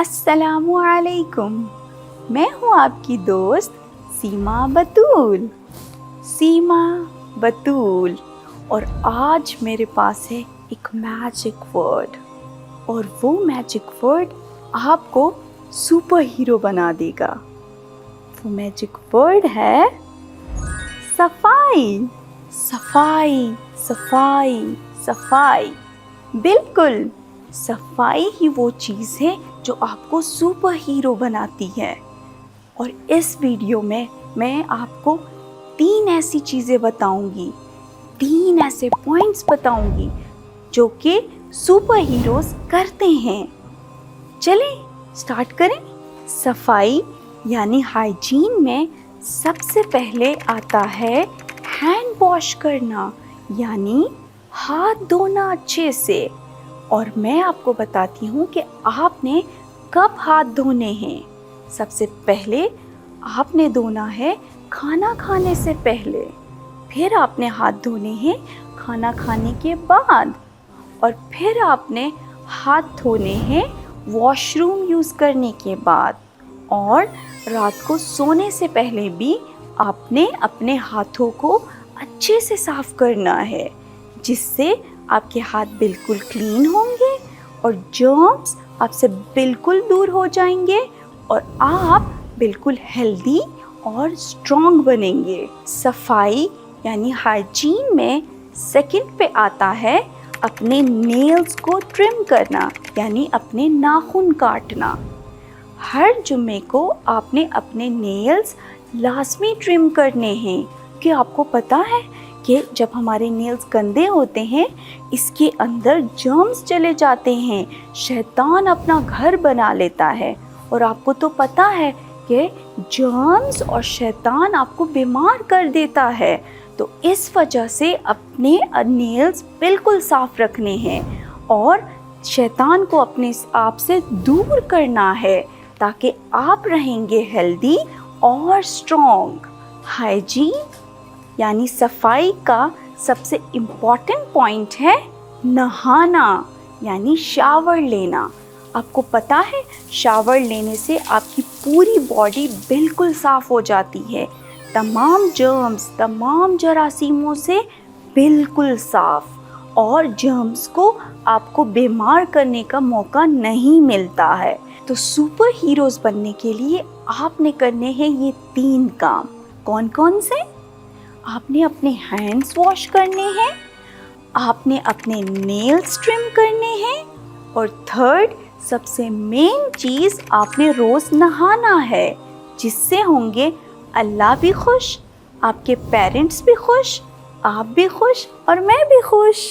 अस्सलामुअलैकुम। मैं हूँ आपकी दोस्त सीमा बतूल। और आज मेरे पास है एक मैजिक वर्ड, और वो मैजिक वर्ड आपको सुपर हीरो बना देगा। वो मैजिक वर्ड है सफाई। सफाई सफाई सफाई। बिल्कुल, सफाई ही वो चीज़ है जो आपको सुपर हीरो बनाती है। और इस वीडियो में मैं आपको 3 ऐसी चीज़ें बताऊंगी, 3 ऐसे पॉइंट्स बताऊंगी जो कि सुपर हीरोज करते हैं। चलें स्टार्ट करें। सफाई यानी हाइजीन में सबसे पहले आता है हैंड वॉश करना, यानी हाथ धोना अच्छे से। और मैं आपको बताती हूँ कि आपने कब हाथ धोने हैं। सबसे पहले आपने धोना है खाना खाने से पहले, फिर आपने हाथ धोने हैं खाना खाने के बाद, और फिर आपने हाथ धोने हैं वॉशरूम यूज़ करने के बाद। और रात को सोने से पहले भी आपने अपने हाथों को अच्छे से साफ करना है, जिससे आपके हाथ बिल्कुल क्लीन होंगे और जर्म्स आपसे बिल्कुल दूर हो जाएंगे और आप बिल्कुल हेल्दी और स्ट्रॉन्ग बनेंगे। सफाई यानी हाइजीन में सेकंड पे आता है अपने नेल्स को ट्रिम करना, यानी अपने नाखून काटना। हर जुम्मे को आपने अपने नेल्स लाजमी ट्रिम करने हैं, कि आपको पता है कि जब हमारे नेल्स गंदे होते हैं इसके अंदर जर्म्स चले जाते हैं, शैतान अपना घर बना लेता है। और आपको तो पता है कि जर्म्स और शैतान आपको बीमार कर देता है। तो इस वजह से अपने नेल्स बिल्कुल साफ रखने हैं और शैतान को अपने आप से दूर करना है, ताकि आप रहेंगे हेल्दी और स्ट्रॉन्ग। हाइजीन यानी सफाई का सबसे इम्पॉर्टेंट पॉइंट है नहाना, यानी शावर लेना। आपको पता है शावर लेने से आपकी पूरी बॉडी बिल्कुल साफ़ हो जाती है, तमाम जर्म्स तमाम जरासीमों से बिल्कुल साफ़, और जर्म्स को आपको बीमार करने का मौका नहीं मिलता है। तो सुपर हीरोज़ बनने के लिए आपने करने हैं ये 3 काम। कौन कौन से? आपने अपने हैंड्स वॉश करने हैं, आपने अपने नेल्स ट्रिम करने हैं, और थर्ड सबसे मेन चीज़ आपने रोज़ नहाना है, जिससे होंगे अल्लाह भी खुश, आपके पेरेंट्स भी खुश, आप भी खुश और मैं भी खुश।